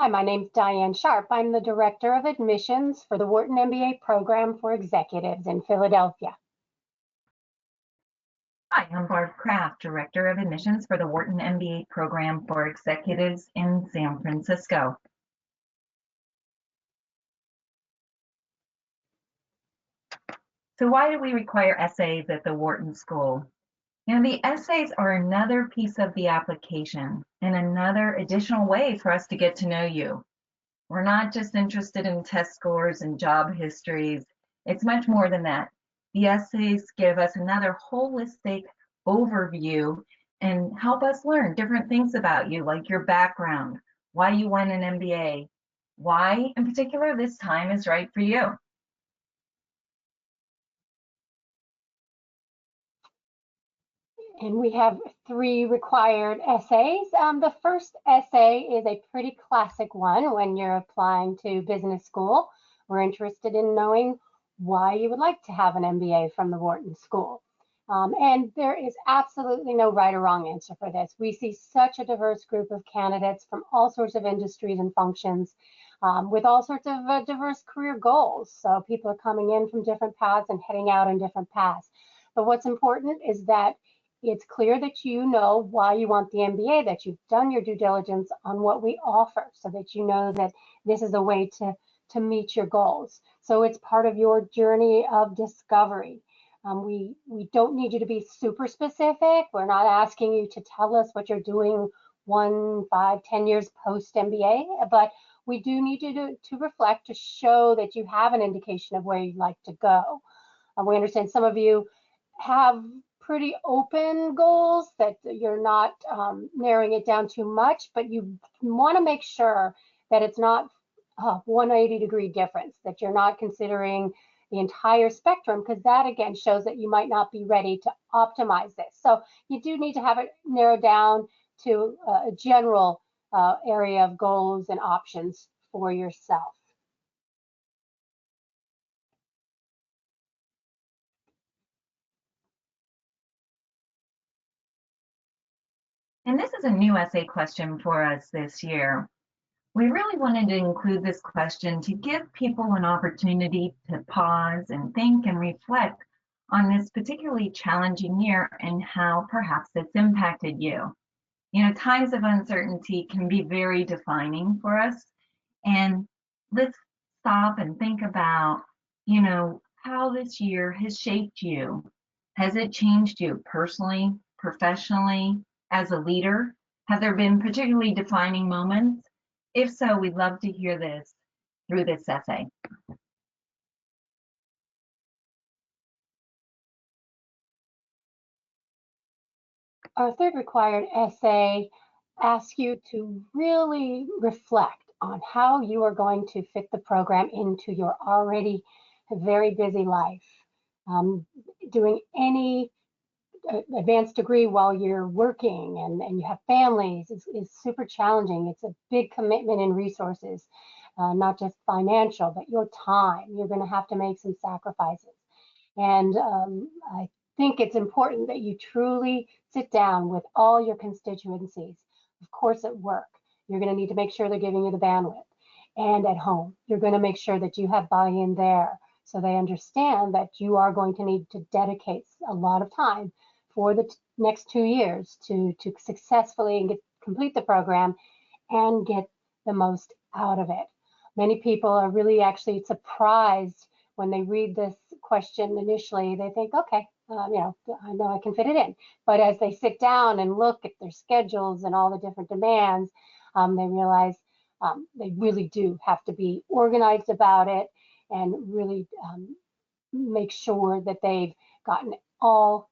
Hi, my name's Diane Sharp. I'm the Director of Admissions for the Wharton MBA program for executives in Philadelphia. Hi, I'm Barb Kraft, Director of Admissions for the Wharton MBA program for executives in San Francisco. So why do we require essays at the Wharton School? The essays are another piece of the application and another additional way for us to get to know you. We're not just interested in test scores and job histories. It's much more than that. The essays give us another holistic overview and help us learn different things about you, like your background, why you want an MBA, why in particular this time is right for you. And we have 3 required essays. The first essay is a pretty classic one when you're applying to business school. We're interested in knowing why you would like to have an MBA from the Wharton School. And there is absolutely no right or wrong answer for this. We see such a diverse group of candidates from all sorts of industries and functions with all sorts of diverse career goals. So people are coming in from different paths and heading out in different paths. But what's important is that it's clear that you know why you want the MBA, that you've done your due diligence on what we offer so that you know that this is a way to meet your goals. So it's part of your journey of discovery. We don't need you to be super specific. We're not asking you to tell us what you're doing 1, 5, 10 years post MBA, but we do need you to reflect, to show that you have an indication of where you'd like to go. We understand some of you have pretty open goals, that you're not narrowing it down too much, but you want to make sure that it's not a 180-degree difference, that you're not considering the entire spectrum, because that again shows that you might not be ready to optimize this. So you do need to have it narrowed down to a general area of goals and options for yourself. And this is a new essay question for us this year. We really wanted to include this question to give people an opportunity to pause and think and reflect on this particularly challenging year and how perhaps it's impacted you. Times of uncertainty can be very defining for us. And let's stop and think about, how this year has shaped you. Has it changed you personally, professionally, as a leader? Have there been particularly defining moments? If so, we'd love to hear this through this essay. Our third required essay asks you to really reflect on how you are going to fit the program into your already very busy life. Doing any advanced degree while you're working and you have families is super challenging. It's a big commitment in resources, not just financial, but your time. You're going to have to make some sacrifices. And I think it's important that you truly sit down with all your constituencies. Of course, at work, you're going to need to make sure they're giving you the bandwidth. And at home, you're going to make sure that you have buy-in there, so they understand that you are going to need to dedicate a lot of time for the next 2 years to successfully complete the program and get the most out of it. Many people are really actually surprised when they read this question initially. They think, okay, I know I can fit it in. But as they sit down and look at their schedules and all the different demands, they realize they really do have to be organized about it and really make sure that they've gotten all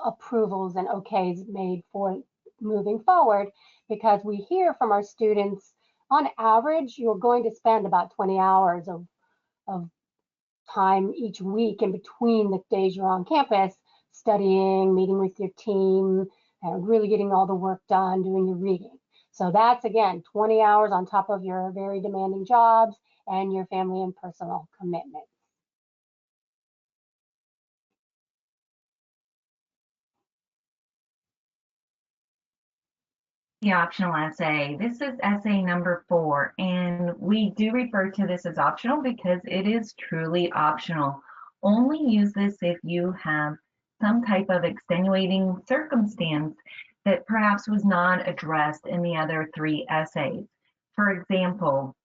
approvals and okays made for moving forward, because we hear from our students, on average, you're going to spend about 20 hours of time each week in between the days you're on campus, studying, meeting with your team, and really getting all the work done, doing your reading. So that's, again, 20 hours on top of your very demanding jobs and your family and personal commitments. the optional essay. This is essay number 4, and we do refer to this as optional because it is truly optional. Only use this if you have some type of extenuating circumstance that perhaps was not addressed in the other 3 essays. For example,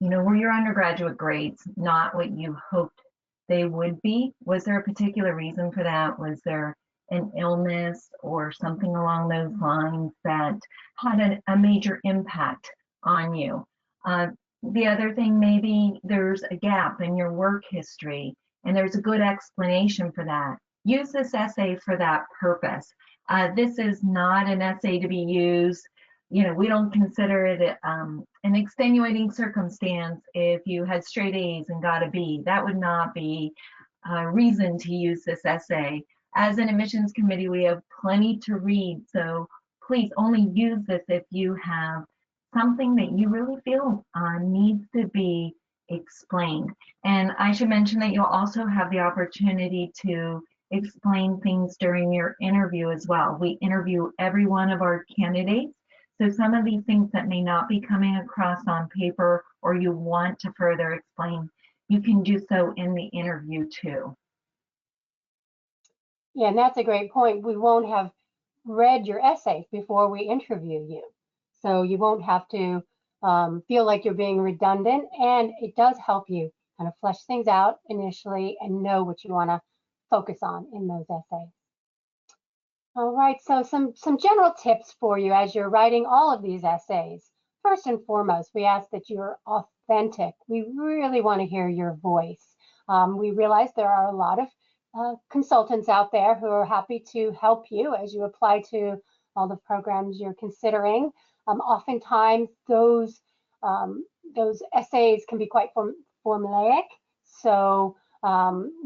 were your undergraduate grades not what you hoped they would be? Was there a particular reason for that? Was there an illness or something along those lines that had a major impact on you? The other thing, maybe there's a gap in your work history and there's a good explanation for that. Use this essay for that purpose. This is not an essay to be used. We don't consider it an extenuating circumstance if you had straight A's and got a B. That would not be a reason to use this essay. As an admissions committee, we have plenty to read, so please only use this if you have something that you really feel needs to be explained. And I should mention that you'll also have the opportunity to explain things during your interview as well. We interview every one of our candidates, so some of these things that may not be coming across on paper or you want to further explain, you can do so in the interview too. Yeah, and that's a great point. We won't have read your essays before we interview you. So you won't have to feel like you're being redundant, and it does help you kind of flesh things out initially and know what you want to focus on in those essays. All right, so some general tips for you as you're writing all of these essays. First and foremost, we ask that you're authentic. We really want to hear your voice. We realize there are a lot of consultants out there who are happy to help you as you apply to all the programs you're considering. Oftentimes those essays can be quite formulaic, so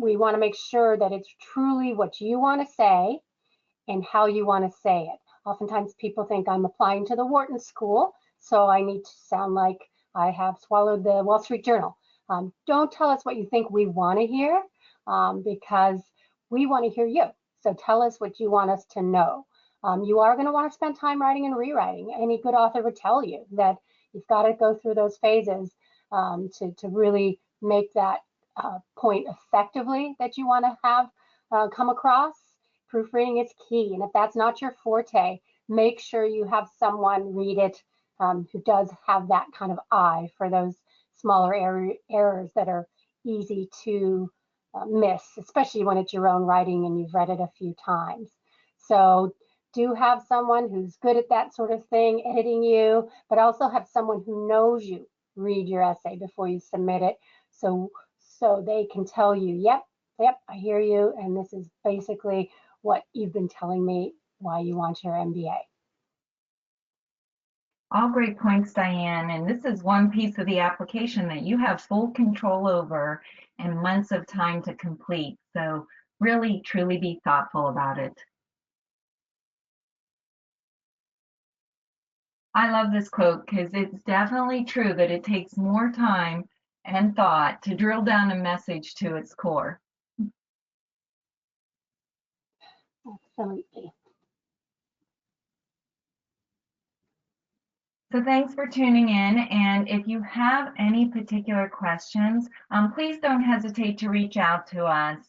we want to make sure that it's truly what you want to say and how you want to say it. Oftentimes people think I'm applying to the Wharton School, so I need to sound like I have swallowed the Wall Street Journal. Don't tell us what you think we want to hear, because we want to hear you. So tell us what you want us to know. You are going to want to spend time writing and rewriting. Any good author would tell you that you've got to go through those phases to really make that point effectively that you want to have come across. Proofreading is key, and if that's not your forte, make sure you have someone read it who does have that kind of eye for those smaller errors that are easy to miss, especially when it's your own writing and you've read it a few times. So do have someone who's good at that sort of thing, editing you, but also have someone who knows you read your essay before you submit it, so they can tell you, yep, I hear you, and this is basically what you've been telling me why you want your MBA. All great points, Diane. And this is one piece of the application that you have full control over and months of time to complete. So really, truly be thoughtful about it. I love this quote because it's definitely true that it takes more time and thought to drill down a message to its core. Absolutely. So thanks for tuning in, and if you have any particular questions, please don't hesitate to reach out to us.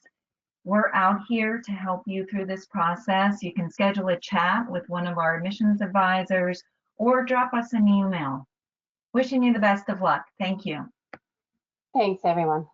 We're out here to help you through this process. You can schedule a chat with one of our admissions advisors or drop us an email. Wishing you the best of luck. Thank you. Thanks, everyone.